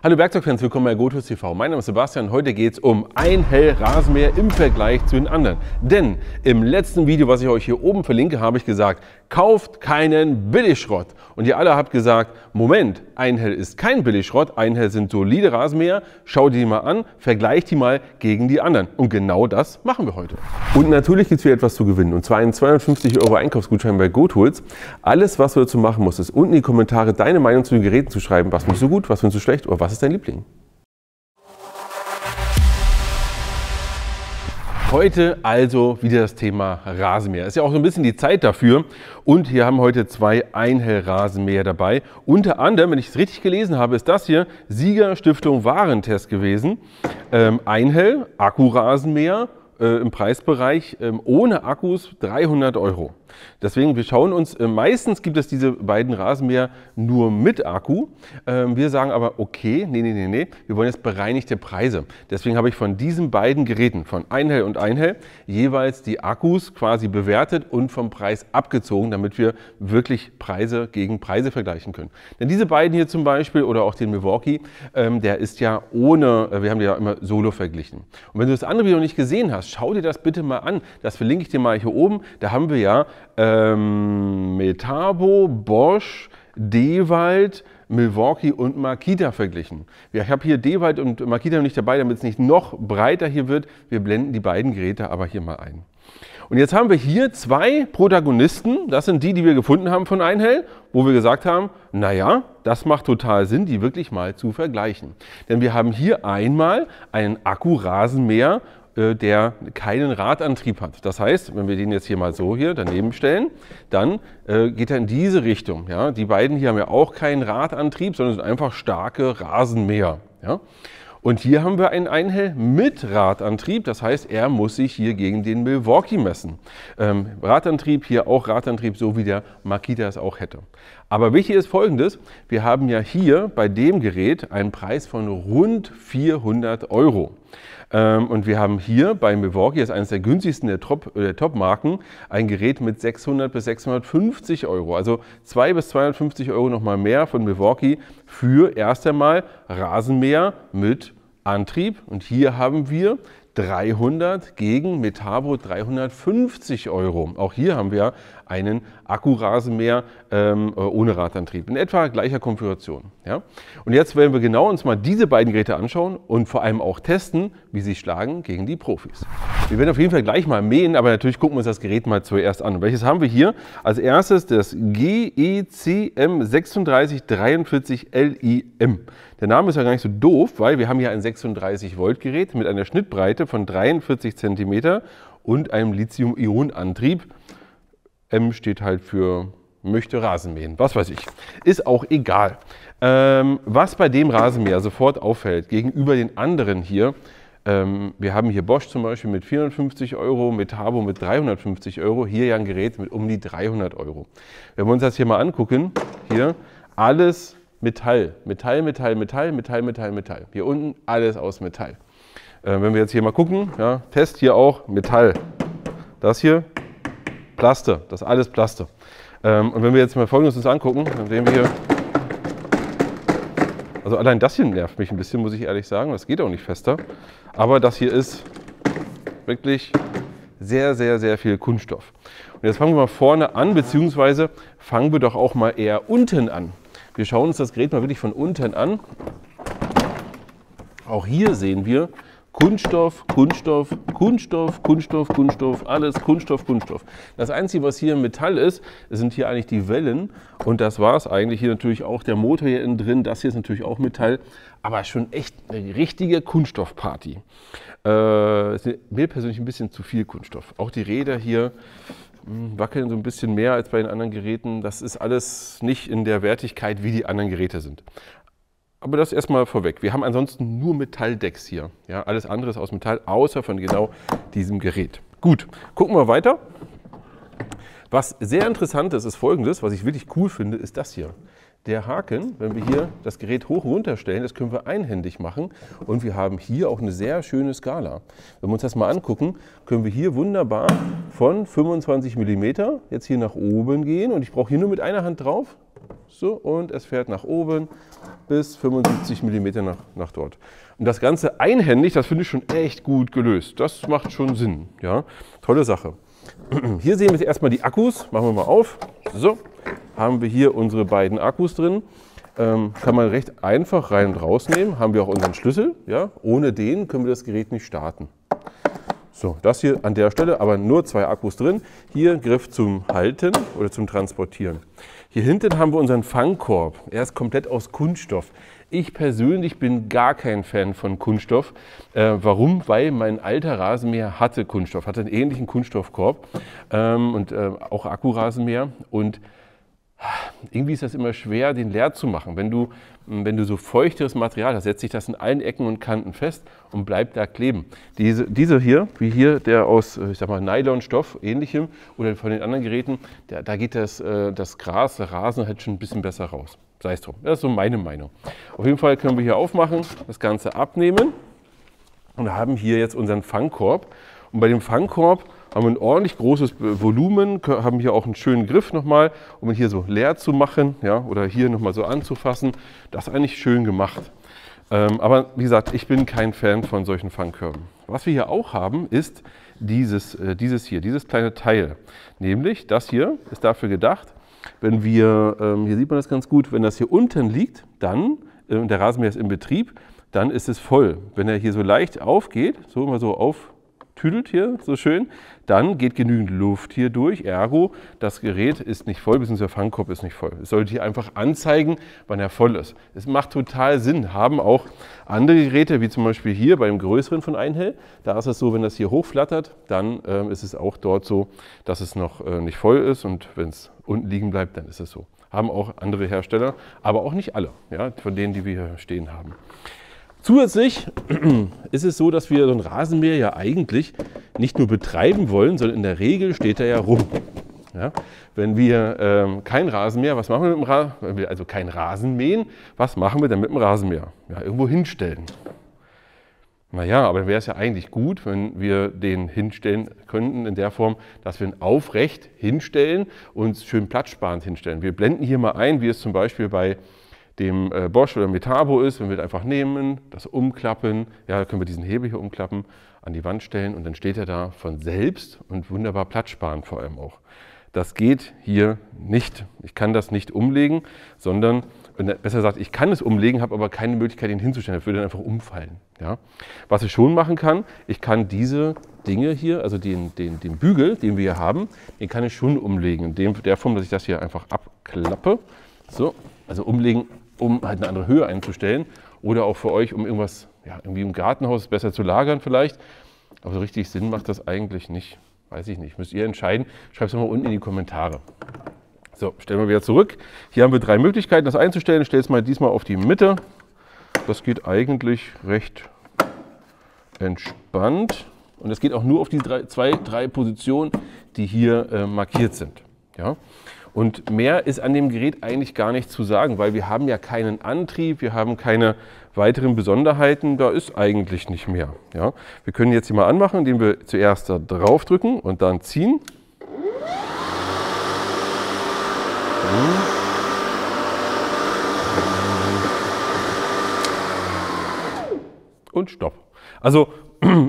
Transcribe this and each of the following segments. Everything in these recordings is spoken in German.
Hallo Werkzeugfans, willkommen bei GoTools TV. Mein Name ist Sebastian. Heute geht es um Einhell Rasenmäher im Vergleich zu den anderen. Denn im letzten Video, was ich euch hier oben verlinke, habe ich gesagt, kauft keinen Billigschrott. Und ihr alle habt gesagt, Moment, Einhell ist kein Billigschrott, Einhell sind solide Rasenmäher. Schau die mal an, vergleicht die mal gegen die anderen. Und genau das machen wir heute. Und natürlich gibt es wieder etwas zu gewinnen. Und zwar einen 250 € Einkaufsgutschein bei GoTools. Alles, was du dazu machen musst, ist unten in die Kommentare deine Meinung zu den Geräten zu schreiben. Was findest du gut, was findest du schlecht oder was ist dein Liebling? Heute also wieder das Thema Rasenmäher. Ist ja auch so ein bisschen die Zeit dafür. Und hier haben wir heute zwei Einhell Rasenmäher dabei. Unter anderem, wenn ich es richtig gelesen habe, ist das hier Sieger Stiftung Warentest gewesen. Einhell Akkurasenmäher im Preisbereich ohne Akkus 300 €. Deswegen, wir schauen uns, meistens gibt es diese beiden Rasenmäher nur mit Akku. Wir sagen aber, okay, nee, wir wollen jetzt bereinigte Preise. Deswegen habe ich von diesen beiden Geräten, von Einhell und Einhell, jeweils die Akkus quasi bewertet und vom Preis abgezogen, damit wir wirklich Preise gegen Preise vergleichen können. Denn diese beiden hier zum Beispiel oder auch den Milwaukee, der ist ja ohne, wir haben die ja immer solo verglichen. Und wenn du das andere Video noch nicht gesehen hast, schau dir das bitte mal an. Das verlinke ich dir mal hier oben. Da haben wir ja Metabo, Bosch, Dewalt, Milwaukee und Makita verglichen. Ja, ich habe hier Dewalt und Makita nicht dabei, damit es nicht noch breiter hier wird. Wir blenden die beiden Geräte aber hier mal ein. Und jetzt haben wir hier zwei Protagonisten, das sind die, die wir gefunden haben von Einhell, wo wir gesagt haben, naja, das macht total Sinn, die wirklich mal zu vergleichen. Denn wir haben hier einmal einen Akkurasenmäher, der keinen Radantrieb hat. Das heißt, wenn wir den jetzt hier mal so hier daneben stellen, dann geht er in diese Richtung. Ja? Die beiden hier haben ja auch keinen Radantrieb, sondern sind einfach starke Rasenmäher. Ja? Und hier haben wir einen Einhell mit Radantrieb, das heißt, er muss sich hier gegen den Milwaukee messen. Radantrieb, hier auch Radantrieb, so wie der Makita es auch hätte. Aber wichtig ist Folgendes, wir haben ja hier bei dem Gerät einen Preis von rund 400 €. Und wir haben hier bei Milwaukee, das ist eines der günstigsten der Top-Marken, ein Gerät mit 600 bis 650 €. Also 200 bis 250 € nochmal mehr von Milwaukee für erst einmal Rasenmäher mit Antrieb. Und hier haben wir 300 gegen Metabo 350 €. Auch hier haben wir einen Akkurasenmäher ohne Radantrieb. In etwa gleicher Konfiguration. Ja? Und jetzt werden wir genau uns mal diese beiden Geräte anschauen und vor allem auch testen, wie sie schlagen gegen die Profis. Wir werden auf jeden Fall gleich mal mähen, aber natürlich gucken wir uns das Gerät mal zuerst an. Welches haben wir hier? Als erstes das GECM 3643 LIM. Der Name ist ja gar nicht so doof, weil wir haben hier ein 36 Volt Gerät mit einer Schnittbreite von 43 cm und einem Lithium-Ionen-Antrieb. M steht halt für möchte Rasen mähen, was weiß ich. Ist auch egal. Was bei dem Rasenmäher sofort auffällt, gegenüber den anderen hier, wir haben hier Bosch zum Beispiel mit 450 €, Metabo mit 350 €, hier ja ein Gerät mit um die 300 €. Wenn wir uns das hier mal angucken, hier alles Metall. Metall. Hier unten alles aus Metall. Wenn wir jetzt hier mal gucken, ja, Test hier auch Metall. Das hier Plaste, das ist alles Plaste. Und wenn wir jetzt mal Folgendes uns angucken, dann sehen wir hier, also allein das hier nervt mich ein bisschen, muss ich ehrlich sagen, das geht auch nicht fester. Aber das hier ist wirklich sehr viel Kunststoff. Und jetzt fangen wir mal vorne an, beziehungsweise fangen wir doch auch mal eher unten an. Wir schauen uns das Gerät mal wirklich von unten an. Auch hier sehen wir Kunststoff, alles Kunststoff. Das Einzige, was hier Metall ist, sind hier eigentlich die Wellen und das war es eigentlich. Hier natürlich auch der Motor hier innen drin, das hier ist natürlich auch Metall, aber schon echt eine richtige Kunststoffparty. Ist mir persönlich ein bisschen zu viel Kunststoff. Auch die Räder hier wackeln so ein bisschen mehr als bei den anderen Geräten. Das ist alles nicht in der Wertigkeit, wie die anderen Geräte sind. Aber das erstmal vorweg. Wir haben ansonsten nur Metalldecks hier. Ja, alles andere ist aus Metall, außer von genau diesem Gerät. Gut, gucken wir weiter. Was sehr interessant ist, ist Folgendes, was ich wirklich cool finde, ist das hier. Der Haken, wenn wir hier das Gerät hoch und runter stellen, das können wir einhändig machen und wir haben hier auch eine sehr schöne Skala. Wenn wir uns das mal angucken, können wir hier wunderbar von 25 mm jetzt hier nach oben gehen und ich brauche hier nur mit einer Hand drauf. So, und es fährt nach oben bis 75 mm nach dort. Und das Ganze einhändig, das finde ich schon echt gut gelöst. Das macht schon Sinn. Ja? Tolle Sache. Hier sehen wir jetzt erstmal die Akkus. Machen wir mal auf. So, haben wir hier unsere beiden Akkus drin. Kann man recht einfach rein und rausnehmen. Haben wir auch unseren Schlüssel. Ja? Ohne den können wir das Gerät nicht starten. So, das hier an der Stelle, aber nur 2 Akkus drin. Hier Griff zum Halten oder zum Transportieren. Hier hinten haben wir unseren Fangkorb. Er ist komplett aus Kunststoff. Ich persönlich bin gar kein Fan von Kunststoff. Warum? Weil mein alter Rasenmäher hatte Kunststoff, hatte einen ähnlichen Kunststoffkorb und auch Akkurasenmäher. Und irgendwie ist das immer schwer, den leer zu machen. Wenn du so feuchteres Material hast, setzt sich das in allen Ecken und Kanten fest und bleibt da kleben. Diese hier, wie hier der aus, ich sag mal, Nylonstoff, ähnlichem, oder von den anderen Geräten, da geht das Gras, der Rasen halt schon ein bisschen besser raus. Sei es drum. Das ist so meine Meinung. Auf jeden Fall können wir hier aufmachen, das Ganze abnehmen und haben hier jetzt unseren Fangkorb. Und bei dem Fangkorb haben wir ein ordentlich großes Volumen, haben hier auch einen schönen Griff nochmal, um ihn hier so leer zu machen, ja, oder hier nochmal so anzufassen. Das ist eigentlich schön gemacht. Aber wie gesagt, ich bin kein Fan von solchen Fangkörben. Was wir hier auch haben, ist dieses kleine Teil. Nämlich, das hier ist dafür gedacht, wenn wir, hier sieht man das ganz gut, wenn das hier unten liegt, dann, der Rasenmäher ist in Betrieb, dann ist es voll. Wenn er hier so leicht aufgeht, so immer so auftüdelt hier, so schön, dann geht genügend Luft hier durch, ergo, das Gerät ist nicht voll, bzw. der Fangkorb ist nicht voll. Es sollte hier einfach anzeigen, wann er voll ist. Es macht total Sinn, haben auch andere Geräte, wie zum Beispiel hier bei dem größeren von Einhell. Da ist es so, wenn das hier hochflattert, dann ist es auch dort so, dass es noch nicht voll ist, und wenn es unten liegen bleibt, dann ist es so. Haben auch andere Hersteller, aber auch nicht alle, ja, von denen, die wir hier stehen haben. Zusätzlich ist es so, dass wir so ein Rasenmäher ja eigentlich nicht nur betreiben wollen, sondern in der Regel steht er ja rum. Ja? Wenn wir kein Rasenmäher, was machen wir mit dem Rasenmäher? Wenn wir also kein Rasen mähen, was machen wir dann mit dem Rasenmäher? Ja, irgendwo hinstellen. Naja, aber dann wäre es ja eigentlich gut, wenn wir den hinstellen könnten in der Form, dass wir ihn aufrecht hinstellen und schön platzsparend hinstellen. Wir blenden hier mal ein, wie es zum Beispiel bei dem Bosch oder Metabo ist, wenn wir das einfach nehmen, das umklappen, ja, da können wir diesen Hebel hier umklappen, an die Wand stellen und dann steht er da von selbst und wunderbar platzsparend vor allem auch. Das geht hier nicht. Ich kann das nicht umlegen, sondern, besser gesagt, ich kann es umlegen, habe aber keine Möglichkeit, ihn hinzustellen. Das würde dann einfach umfallen. Ja? Was ich schon machen kann, ich kann diese Dinge hier, also den Bügel, den wir hier haben, den kann ich schon umlegen. In der Form, dass ich das hier einfach abklappe. So, also umlegen, um halt eine andere Höhe einzustellen. Oder auch für euch, um irgendwas, ja, irgendwie im Gartenhaus besser zu lagern vielleicht. Aber so richtig Sinn macht das eigentlich nicht. Weiß ich nicht, müsst ihr entscheiden. Schreibt es mal unten in die Kommentare. So, stellen wir wieder zurück. Hier haben wir 3 Möglichkeiten, das einzustellen. Ich stelle es mal diesmal auf die Mitte. Das geht eigentlich recht entspannt. Und das geht auch nur auf die 3 Positionen, die hier markiert sind. Ja? Und mehr ist an dem Gerät eigentlich gar nicht zu sagen, weil wir haben ja keinen Antrieb, wir haben keine weiteren Besonderheiten, da ist eigentlich nicht mehr. Ja? Wir können jetzt hier mal anmachen, indem wir zuerst da drauf drücken und dann ziehen. Und Stopp. Also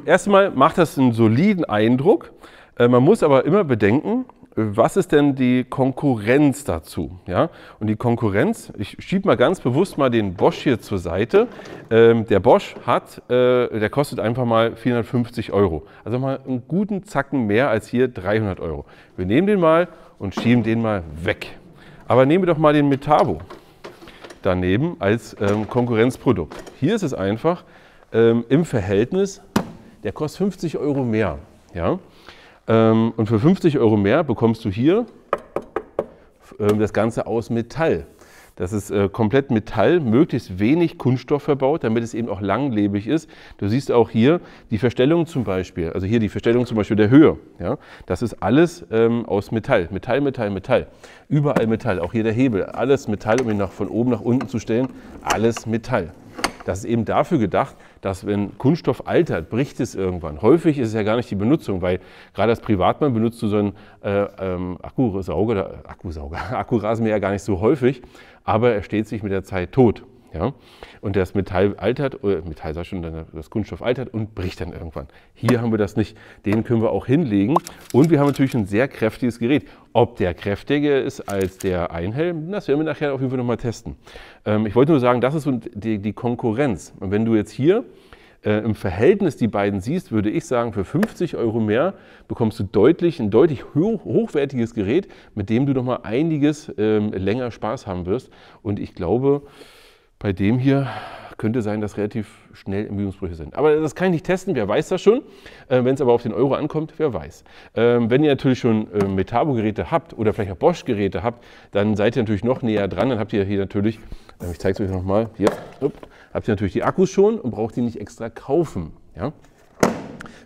erstmal macht das einen soliden Eindruck. Man muss aber immer bedenken, was ist denn die Konkurrenz dazu? Ja? Und die Konkurrenz, ich schiebe mal ganz bewusst mal den Bosch hier zur Seite. Der Bosch der kostet einfach mal 450 €. Also mal einen guten Zacken mehr als hier 300 €. Wir nehmen den mal und schieben den mal weg. Aber nehmen wir doch mal den Metabo daneben als Konkurrenzprodukt. Hier ist es einfach im Verhältnis, der kostet 50 € mehr. Ja? Und für 50 € mehr bekommst du hier das Ganze aus Metall. Das ist komplett Metall, möglichst wenig Kunststoff verbaut, damit es eben auch langlebig ist. Du siehst auch hier die Verstellung zum Beispiel, also hier die Verstellung zum Beispiel der Höhe. Ja? Das ist alles aus Metall. Metall, Metall, Metall. Überall Metall, auch hier der Hebel, alles Metall, um ihn von oben nach unten zu stellen, alles Metall. Das ist eben dafür gedacht, dass wenn Kunststoff altert, bricht es irgendwann. Häufig ist es ja gar nicht die Benutzung, weil gerade als Privatmann benutzt du so einen Akkurasenmäher gar nicht so häufig. aber er steht sich mit der Zeit tot. Ja? Und das Metall altert, Metall sagt schon, das Kunststoff altert und bricht dann irgendwann. Hier haben wir das nicht. Den können wir auch hinlegen. Und wir haben natürlich ein sehr kräftiges Gerät. Ob der kräftiger ist als der Einhelm, das werden wir nachher auf jeden Fall nochmal testen. Ich wollte nur sagen, das ist so die Konkurrenz. Und wenn du jetzt hier im Verhältnis die beiden siehst, würde ich sagen, für 50 € mehr bekommst du ein deutlich hochwertiges Gerät, mit dem du nochmal einiges länger Spaß haben wirst. Und ich glaube, bei dem hier könnte sein, dass relativ schnell Ermüdungsbrüche sind. Aber das kann ich nicht testen, wer weiß das schon. Wenn es aber auf den Euro ankommt, wer weiß. Wenn ihr natürlich schon Metabo-Geräte habt oder vielleicht auch Bosch-Geräte habt, dann seid ihr natürlich noch näher dran. Dann habt ihr hier natürlich, ich zeige es euch nochmal, hier, habt ihr natürlich die Akkus schon und braucht die nicht extra kaufen. Ja?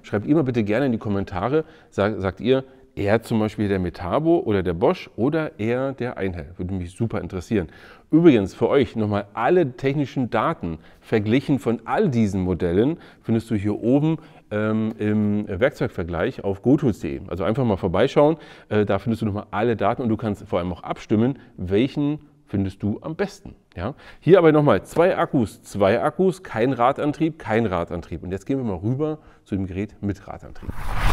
Schreibt ihr mal bitte gerne in die Kommentare, sagt ihr, eher zum Beispiel der Metabo oder der Bosch oder eher der Einhelm. Würde mich super interessieren. Übrigens für euch nochmal alle technischen Daten verglichen von all diesen Modellen findest du hier oben im Werkzeugvergleich auf gotools.de. Also einfach mal vorbeischauen, da findest du nochmal alle Daten und du kannst vor allem auch abstimmen, welchen findest du am besten. Ja? Hier aber nochmal zwei Akkus, kein Radantrieb. Und jetzt gehen wir mal rüber zu dem Gerät mit Radantrieb.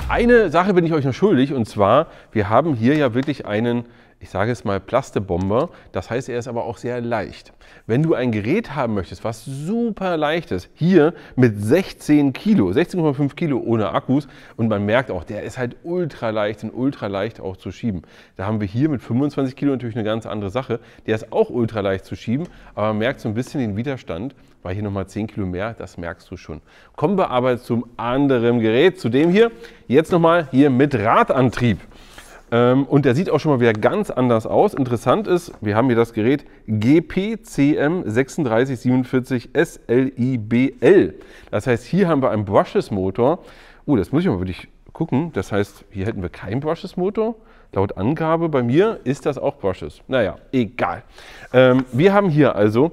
Eine Sache bin ich euch noch schuldig und zwar, wir haben hier ja wirklich einen, ich sage es mal, Plastebomber. Das heißt, er ist aber auch sehr leicht. Wenn du ein Gerät haben möchtest, was super leicht ist, hier mit 16 Kilo, 16,5 Kilo ohne Akkus und man merkt auch, der ist halt ultra leicht und ultra leicht auch zu schieben. Da haben wir hier mit 25 Kilo natürlich eine ganz andere Sache. Der ist auch ultra leicht zu schieben, aber man merkt so ein bisschen den Widerstand, weil hier nochmal 10 Kilo mehr, das merkst du schon. Kommen wir aber zum anderen Gerät, zu dem hier. Jetzt nochmal hier mit Radantrieb. Und der sieht auch schon mal wieder ganz anders aus. Interessant ist, wir haben hier das Gerät GPCM 3647 SLIBL. Das heißt, hier haben wir einen Brushless-Motor. Das muss ich mal wirklich gucken. Das heißt, hier hätten wir keinen Brushless-Motor. Laut Angabe bei mir ist das auch Brushless. Naja, egal. Wir haben hier also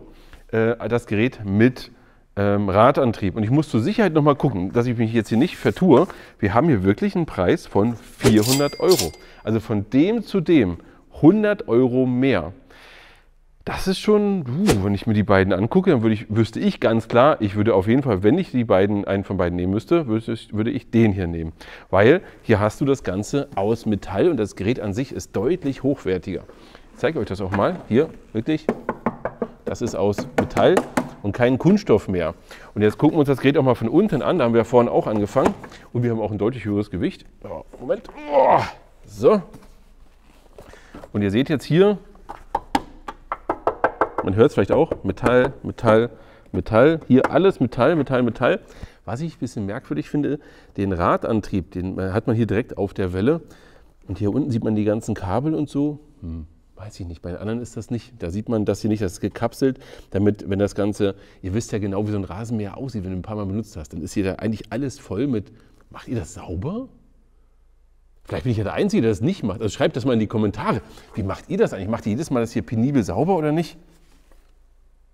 das Gerät mit Radantrieb. Und ich muss zur Sicherheit nochmal gucken, dass ich mich jetzt hier nicht vertue. Wir haben hier wirklich einen Preis von 400 €. Also von dem zu dem 100 € mehr. Das ist schon, wenn ich mir die beiden angucke, dann wüsste ich ganz klar, ich würde auf jeden Fall, wenn ich einen von beiden nehmen müsste, würde ich den hier nehmen. Weil hier hast du das Ganze aus Metall und das Gerät an sich ist deutlich hochwertiger. Ich zeige euch das auch mal. Hier, wirklich, das ist aus Metall und kein Kunststoff mehr. Und jetzt gucken wir uns das Gerät auch mal von unten an. Da haben wir ja vorhin auch angefangen. Und wir haben auch ein deutlich höheres Gewicht. Moment. So. Und ihr seht jetzt hier, man hört es vielleicht auch, Metall, Metall, Metall. Hier alles Metall, Metall, Metall. Was ich ein bisschen merkwürdig finde, den Radantrieb, den hat man hier direkt auf der Welle. Und hier unten sieht man die ganzen Kabel und so. Weiß ich nicht, bei den anderen ist das nicht. Da sieht man das hier nicht, das ist gekapselt, damit, wenn das Ganze, ihr wisst ja genau, wie so ein Rasenmäher aussieht, wenn du ein paar Mal benutzt hast, dann ist hier da eigentlich alles voll mit, macht ihr das sauber? Vielleicht bin ich ja der Einzige, der das nicht macht. Also schreibt das mal in die Kommentare. Wie macht ihr das eigentlich? Macht ihr jedes Mal das hier penibel sauber oder nicht?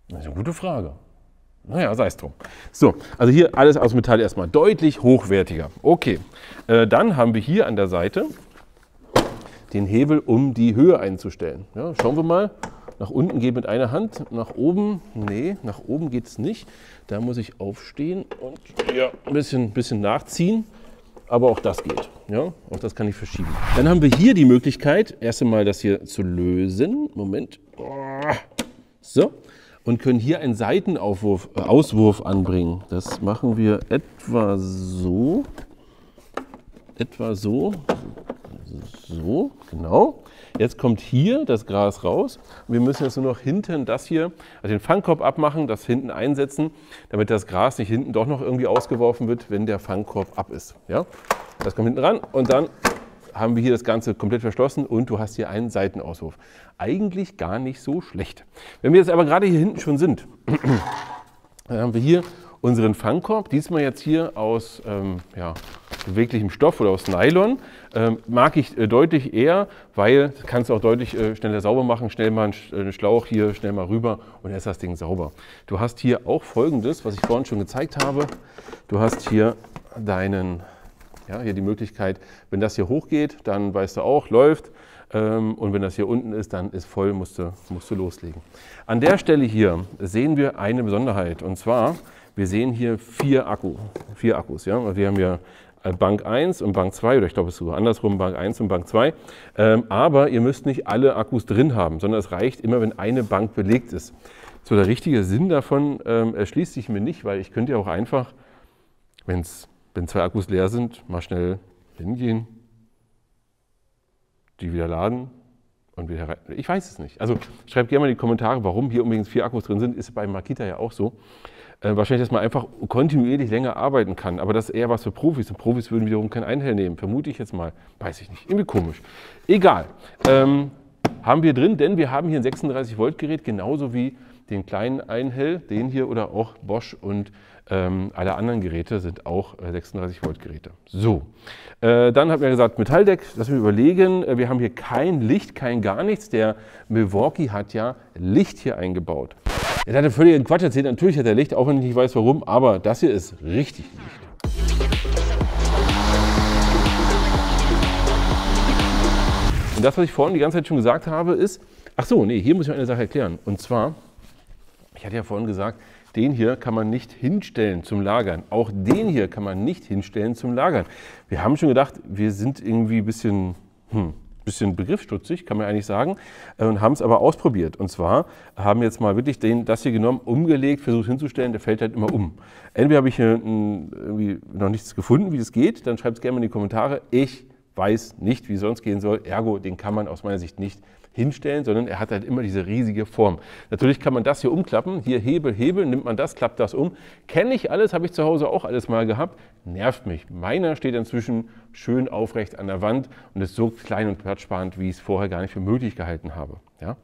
Das ist eine gute Frage. Naja, sei es drum. So, also hier alles aus Metall erstmal, deutlich hochwertiger. Okay, dann haben wir hier an der Seite den Hebel, um die Höhe einzustellen. Ja, schauen wir mal. Nach unten geht mit einer Hand, nach oben, nee, nach oben geht es nicht. Da muss ich aufstehen und ja, ein bisschen nachziehen. Aber auch das geht. Ja, auch das kann ich verschieben. Dann haben wir hier die Möglichkeit, erst einmal das hier zu lösen. Moment. So. Und können hier einen Auswurf anbringen. Das machen wir etwa so. So, genau. Jetzt kommt hier das Gras raus. Und wir müssen jetzt nur noch hinten das hier, also den Fangkorb abmachen, das hinten einsetzen, damit das Gras nicht hinten doch noch irgendwie ausgeworfen wird, wenn der Fangkorb ab ist. Ja? Das kommt hinten ran und dann haben wir hier das Ganze komplett verschlossen und du hast hier einen Seitenauswurf. Eigentlich gar nicht so schlecht. Wenn wir jetzt aber gerade hier hinten schon sind, dann haben wir hier unseren Fangkorb, diesmal jetzt hier aus beweglichem Stoff oder aus Nylon. Mag ich deutlich eher, weil du kannst auch deutlich schneller sauber machen, schnell mal einen Schlauch hier, schnell mal rüber und dann ist das Ding sauber. Du hast hier auch Folgendes, was ich vorhin schon gezeigt habe. Du hast hier deinen Ja, hier die Möglichkeit, wenn das hier hochgeht, dann weißt du auch, läuft. Und wenn das hier unten ist, dann ist voll, musst du loslegen. An der Stelle hier sehen wir eine Besonderheit. Und zwar, wir sehen hier 4 Akkus. Ja? Wir haben hier Bank 1 und Bank 2, oder ich glaube es ist sogar andersrum, Bank 1 und Bank 2. Aber ihr müsst nicht alle Akkus drin haben, sondern es reicht immer, wenn eine Bank belegt ist. So, der richtige Sinn davon erschließt sich mir nicht, weil ich könnte ja auch einfach, wenn 2 Akkus leer sind, mal schnell hingehen, die wieder laden und wieder rein. Ich weiß es nicht. Also schreibt gerne mal in die Kommentare, warum hier unbedingt 4 Akkus drin sind. Ist bei Makita ja auch so. Wahrscheinlich, dass man einfach kontinuierlich länger arbeiten kann. Aber das ist eher was für Profis. Und Profis würden wiederum kein Einhell nehmen. Vermute ich jetzt mal. Weiß ich nicht. Irgendwie komisch. Egal. Haben wir drin, denn wir haben hier ein 36 Volt Gerät, genauso wie den kleinen Einhell, den hier oder auch Bosch und alle anderen Geräte sind auch 36 Volt Geräte. So, dann hat man gesagt, Metalldeck, lass mich überlegen, wir haben hier kein Licht, kein gar nichts. Der Milwaukee hat ja Licht hier eingebaut. Er hatte völligen Quatsch erzählt, natürlich hat er Licht, auch wenn ich nicht weiß warum, aber das hier ist richtig Licht. Und das, was ich vorhin die ganze Zeit schon gesagt habe, ist, ach so, nee, hier muss ich eine Sache erklären. Und zwar, ich hatte ja vorhin gesagt, den hier kann man nicht hinstellen zum Lagern. Auch den hier kann man nicht hinstellen zum Lagern. Wir haben schon gedacht, wir sind irgendwie ein bisschen begriffsstutzig, kann man eigentlich sagen, und haben es aber ausprobiert. Und zwar haben wir jetzt mal wirklich das hier genommen, umgelegt, versucht hinzustellen, der fällt halt immer um. Entweder habe ich hier irgendwie noch nichts gefunden, wie das geht, dann schreibt es gerne mal in die Kommentare. Ich weiß nicht, wie es sonst gehen soll, ergo, den kann man aus meiner Sicht nicht hinstellen, sondern er hat halt immer diese riesige Form. Natürlich kann man das hier umklappen, hier Hebel, nimmt man das, klappt das um. Kenne ich alles, habe ich zu Hause auch alles mal gehabt, nervt mich. Meiner steht inzwischen schön aufrecht an der Wand und ist so klein und platzsparend, wie ich es vorher gar nicht für möglich gehalten habe. Ja?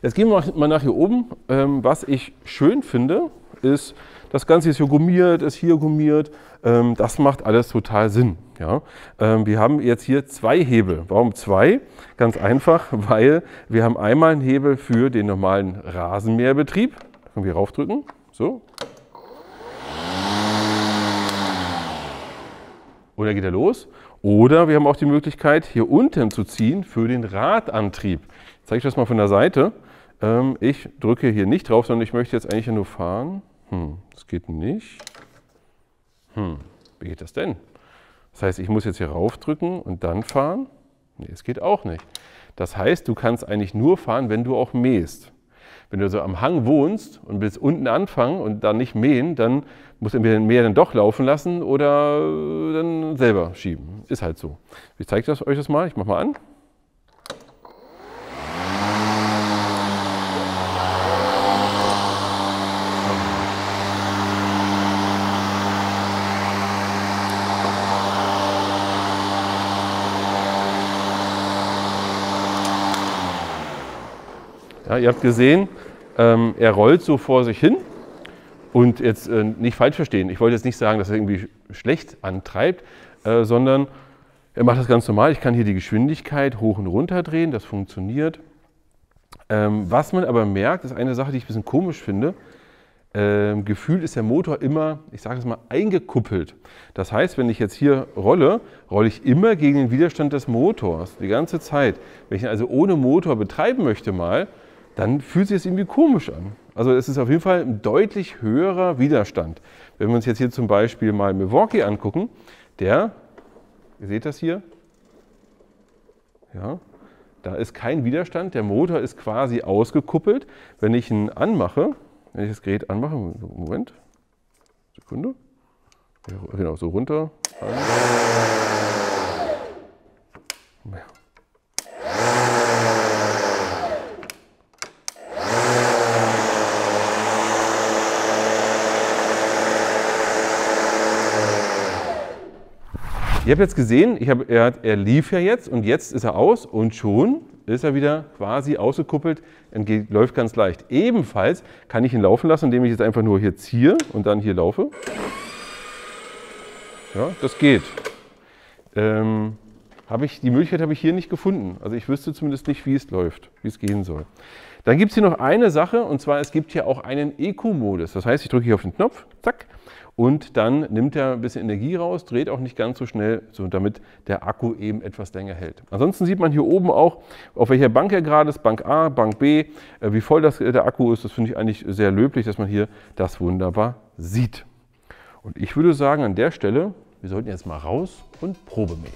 Jetzt gehen wir mal nach hier oben. Was ich schön finde, ist, das Ganze ist hier gummiert, ist hier gummiert. Das macht alles total Sinn. Ja? Wir haben jetzt hier 2 Hebel. Warum 2? Ganz einfach, weil wir haben einmal einen Hebel für den normalen Rasenmäherbetrieb. Da können wir raufdrücken. So. Oder geht er los? Oder wir haben auch die Möglichkeit, hier unten zu ziehen für den Radantrieb. Ich zeige euch das mal von der Seite. Ich drücke hier nicht drauf, sondern ich möchte jetzt eigentlich nur fahren. Das geht nicht. Wie geht das denn? Das heißt, ich muss jetzt hier raufdrücken und dann fahren. Nee, es geht auch nicht. Das heißt, du kannst eigentlich nur fahren, wenn du auch mähst. Wenn du so am Hang wohnst und willst unten anfangen und dann nicht mähen, dann musst du entweder den Mäher dann doch laufen lassen oder dann selber schieben. Ist halt so. Ich zeige euch das mal. Ich mache mal an. Ja, ihr habt gesehen, er rollt so vor sich hin und jetzt nicht falsch verstehen. Ich wollte jetzt nicht sagen, dass er irgendwie schlecht antreibt, sondern er macht das ganz normal. Ich kann hier die Geschwindigkeit hoch und runter drehen, das funktioniert. Was man aber merkt, ist eine Sache, die ich ein bisschen komisch finde. Gefühlt ist der Motor immer, ich sage es mal, eingekuppelt. Das heißt, wenn ich jetzt hier rolle, rolle ich immer gegen den Widerstand des Motors, die ganze Zeit. Wenn ich ihn also ohne Motor betreiben möchte mal, dann fühlt sich das irgendwie komisch an. Also es ist auf jeden Fall ein deutlich höherer Widerstand. Wenn wir uns jetzt hier zum Beispiel mal Milwaukee angucken, ihr seht das hier, ja, da ist kein Widerstand, der Motor ist quasi ausgekuppelt. Wenn ich ihn anmache, wenn ich das Gerät anmache, Moment, Sekunde, genau, so runter. Ihr habt jetzt gesehen, er lief ja jetzt und jetzt ist er aus und schon ist er wieder quasi ausgekuppelt und läuft ganz leicht. Ebenfalls kann ich ihn laufen lassen, indem ich jetzt einfach nur hier ziehe und dann hier laufe. Ja, das geht. Die Möglichkeit habe ich hier nicht gefunden. Also ich wüsste zumindest nicht, wie es läuft, wie es gehen soll. Dann gibt es hier noch eine Sache, und zwar es gibt hier auch einen Eco-Modus. Das heißt, ich drücke hier auf den Knopf, zack, und dann nimmt er ein bisschen Energie raus, dreht auch nicht ganz so schnell, so damit der Akku eben etwas länger hält. Ansonsten sieht man hier oben auch, auf welcher Bank er gerade ist, Bank A, Bank B, wie voll der Akku ist. Das finde ich eigentlich sehr löblich, dass man hier das wunderbar sieht. Und ich würde sagen, an der Stelle, wir sollten jetzt mal raus und Probe mähen.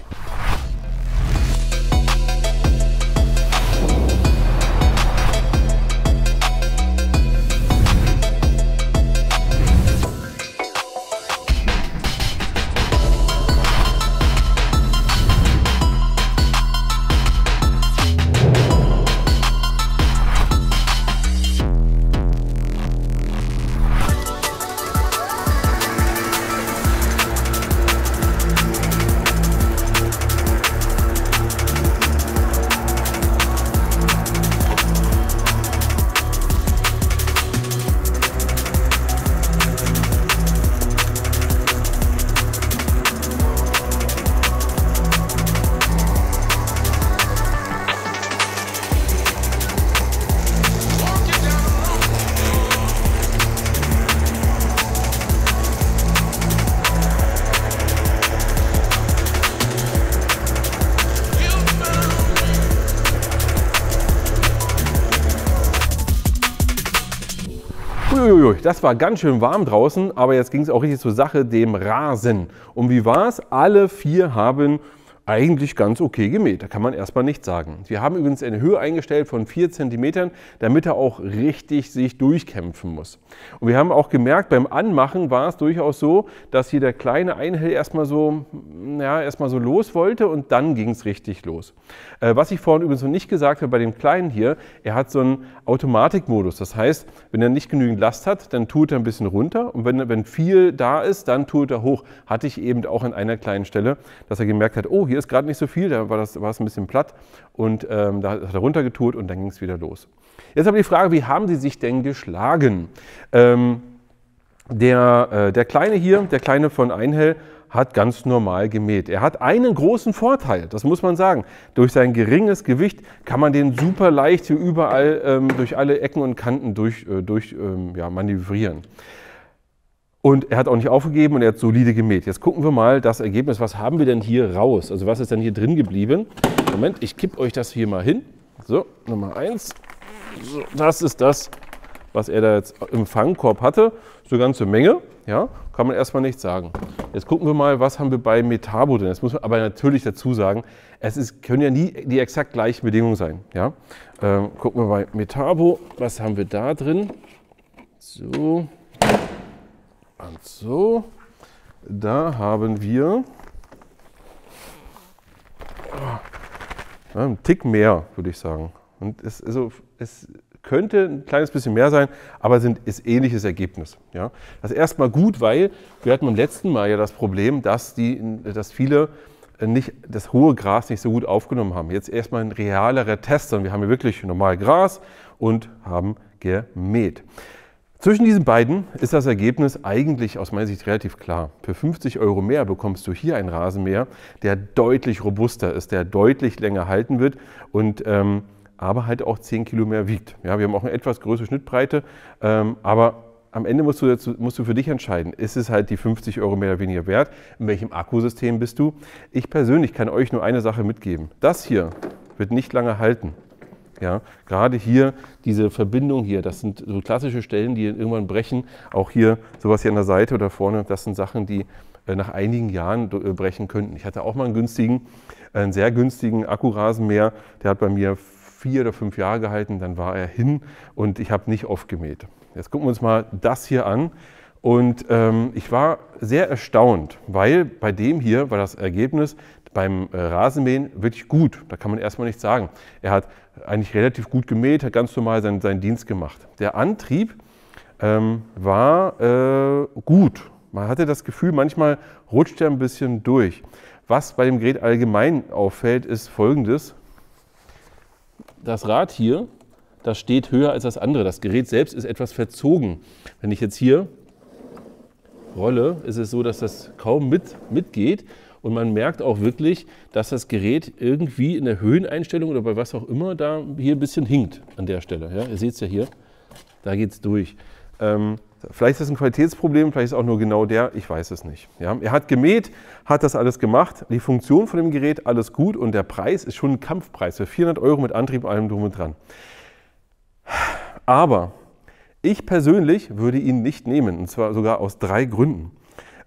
Uiuiui, das war ganz schön warm draußen, aber jetzt ging es auch richtig zur Sache, dem Rasen. Und wie war es? Alle 4 haben eigentlich ganz okay gemäht, da kann man erstmal nichts sagen. Wir haben übrigens eine Höhe eingestellt von 4 cm, damit er auch richtig sich durchkämpfen muss. Und wir haben auch gemerkt, beim Anmachen war es durchaus so, dass hier der kleine Einhell erstmal so los wollte und dann ging es richtig los. Was ich vorhin übrigens noch nicht gesagt habe bei dem Kleinen hier, er hat so einen Automatikmodus. Das heißt, wenn er nicht genügend Last hat, dann tut er ein bisschen runter und wenn viel da ist, dann tut er hoch. Hatte ich eben auch an einer kleinen Stelle, dass er gemerkt hat, oh, hier ist gerade nicht so viel, da war es ein bisschen platt und da hat er runtergetut und dann ging es wieder los. Jetzt aber die Frage, wie haben sie sich denn geschlagen? Der Kleine hier, der Kleine von Einhell, hat ganz normal gemäht. Er hat einen großen Vorteil, das muss man sagen. Durch sein geringes Gewicht kann man den super leicht hier überall durch alle Ecken und Kanten manövrieren. Und er hat auch nicht aufgegeben und er hat solide gemäht. Jetzt gucken wir mal das Ergebnis. Was haben wir denn hier raus? Also was ist denn hier drin geblieben? Moment, ich kippe euch das hier mal hin. So, Nummer 1. So, das ist das, was er da jetzt im Fangkorb hatte. So eine ganze Menge, ja, kann man erstmal nichts sagen. Jetzt gucken wir mal, was haben wir bei Metabo drin. Jetzt muss man aber natürlich dazu sagen, können ja nie die exakt gleichen Bedingungen sein. Ja? Gucken wir bei Metabo, was haben wir da drin? So. Und so, da haben wir einen Tick mehr, würde ich sagen. Und es könnte ein kleines bisschen mehr sein, aber ist ähnliches Ergebnis. Ja? Das ist erstmal gut, weil wir hatten beim letzten Mal ja das Problem, dass viele das hohe Gras nicht so gut aufgenommen haben. Jetzt erstmal ein realerer Test, und wir haben hier wirklich normal Gras und haben gemäht. Zwischen diesen beiden ist das Ergebnis eigentlich aus meiner Sicht relativ klar. Für 50 € mehr bekommst du hier einen Rasenmäher, der deutlich robuster ist, der deutlich länger halten wird und aber halt auch 10 Kilo mehr wiegt. Ja, wir haben auch eine etwas größere Schnittbreite, aber am Ende musst du für dich entscheiden, ist es halt die 50 € mehr oder weniger wert, in welchem Akkusystem bist du. Ich persönlich kann euch nur eine Sache mitgeben. Das hier wird nicht lange halten. Ja, gerade hier diese Verbindung hier, das sind so klassische Stellen, die irgendwann brechen. Auch hier sowas hier an der Seite oder vorne, das sind Sachen, die nach einigen Jahren brechen könnten. Ich hatte auch mal einen sehr günstigen Akkurasenmäher, der hat bei mir 4 oder 5 Jahre gehalten, dann war er hin und ich habe nicht oft gemäht. Jetzt gucken wir uns mal das hier an und ich war sehr erstaunt, weil bei dem hier war das Ergebnis beim Rasenmähen wirklich gut. Da kann man erstmal nichts sagen. Er hat eigentlich relativ gut gemäht, hat ganz normal seinen Dienst gemacht. Der Antrieb war gut. Man hatte das Gefühl, manchmal rutscht er ein bisschen durch. Was bei dem Gerät allgemein auffällt, ist Folgendes. Das Rad hier, das steht höher als das andere. Das Gerät selbst ist etwas verzogen. Wenn ich jetzt hier rolle, ist es so, dass das kaum mitgeht. Und man merkt auch wirklich, dass das Gerät irgendwie in der Höheneinstellung oder bei was auch immer da hier ein bisschen hinkt an der Stelle. Ja, ihr seht es ja hier, da geht es durch. Vielleicht ist das ein Qualitätsproblem, vielleicht ist es auch nur genau der, ich weiß es nicht. Ja, er hat gemäht, hat das alles gemacht, die Funktion von dem Gerät, alles gut und der Preis ist schon ein Kampfpreis für 400 € mit Antrieb, allem drum und dran. Aber ich persönlich würde ihn nicht nehmen, und zwar sogar aus 3 Gründen.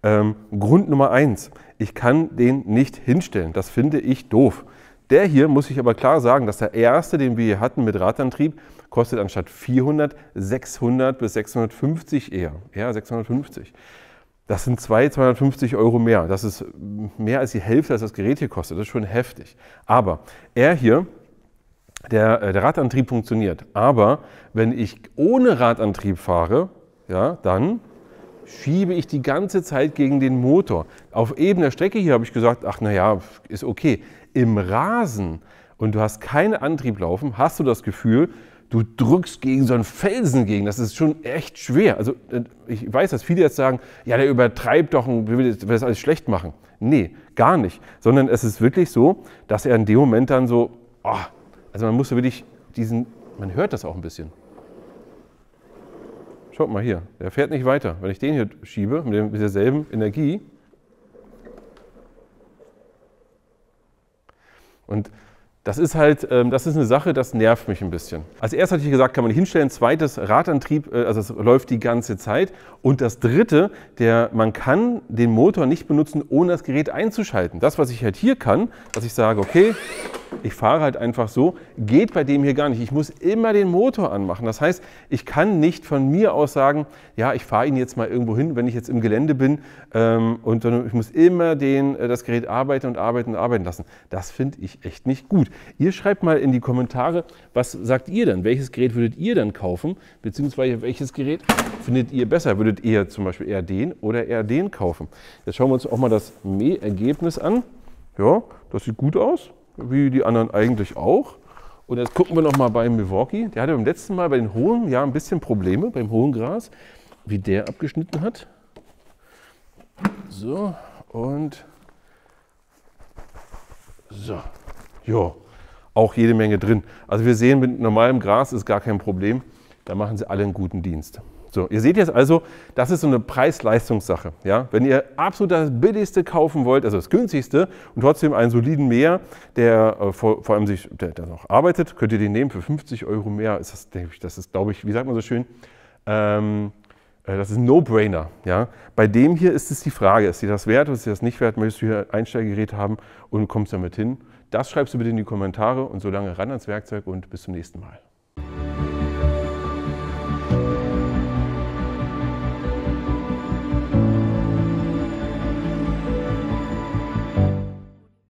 Grund Nummer 1, ich kann den nicht hinstellen, das finde ich doof. Der hier, muss ich aber klar sagen, dass der erste, den wir hier hatten mit Radantrieb, kostet anstatt 400, 600 bis 650 eher. Ja, 650. Das sind 250 € mehr. Das ist mehr als die Hälfte, als das Gerät hier kostet. Das ist schon heftig. Aber er hier, der Radantrieb funktioniert. Aber wenn ich ohne Radantrieb fahre, ja, dann schiebe ich die ganze Zeit gegen den Motor. Auf ebener Strecke hier habe ich gesagt, ach naja, ist okay. Im Rasen und du hast keinen Antrieb laufen, hast du das Gefühl, du drückst gegen so einen Felsen gegen. Das ist schon echt schwer. Also ich weiß, dass viele jetzt sagen, ja, der übertreibt doch und will das alles schlecht machen. Nee, gar nicht. Sondern es ist wirklich so, dass er in dem Moment dann so, oh, also man muss wirklich man hört das auch ein bisschen. Schaut mal hier, der fährt nicht weiter. Wenn ich den hier schiebe, mit derselben Energie. Und das ist halt, das ist eine Sache, das nervt mich ein bisschen. Als erstes hatte ich gesagt, kann man nicht hinstellen. Zweites, Radantrieb, also es läuft die ganze Zeit. Und das dritte, man kann den Motor nicht benutzen, ohne das Gerät einzuschalten. Das, was ich halt hier kann, dass ich sage, okay, ich fahre halt einfach so, geht bei dem hier gar nicht. Ich muss immer den Motor anmachen. Das heißt, ich kann nicht von mir aus sagen, ja, ich fahre ihn jetzt mal irgendwo hin, wenn ich jetzt im Gelände bin und ich muss immer das Gerät arbeiten und arbeiten und arbeiten lassen. Das finde ich echt nicht gut. Ihr schreibt mal in die Kommentare, was sagt ihr denn? Welches Gerät würdet ihr dann kaufen? Beziehungsweise welches Gerät findet ihr besser? Würdet ihr zum Beispiel eher den oder eher den kaufen? Jetzt schauen wir uns auch mal das Mähergebnis an. Ja, das sieht gut aus, wie die anderen eigentlich auch. Und jetzt gucken wir noch mal bei Milwaukee. Der hatte beim letzten Mal bei den hohen ein bisschen Probleme, beim hohen Gras, wie der abgeschnitten hat. So, und so, ja, auch jede Menge drin. Also wir sehen, mit normalem Gras ist gar kein Problem. Da machen sie alle einen guten Dienst. So, ihr seht jetzt also, das ist so eine Preis-Leistungs-Sache. Ja? Wenn ihr absolut das Billigste kaufen wollt, also das Günstigste und trotzdem einen soliden Mäher, der vor allem der noch arbeitet, könnt ihr den nehmen für 50 € mehr. Das ist, glaube ich, wie sagt man so schön, das ist ein No-Brainer. Ja? Bei dem hier ist es die Frage, ist dir das wert oder ist dir das nicht wert? Möchtest du hier ein Einsteigergerät haben und kommst damit hin? Das schreibst du bitte in die Kommentare und solange ran ans Werkzeug und bis zum nächsten Mal.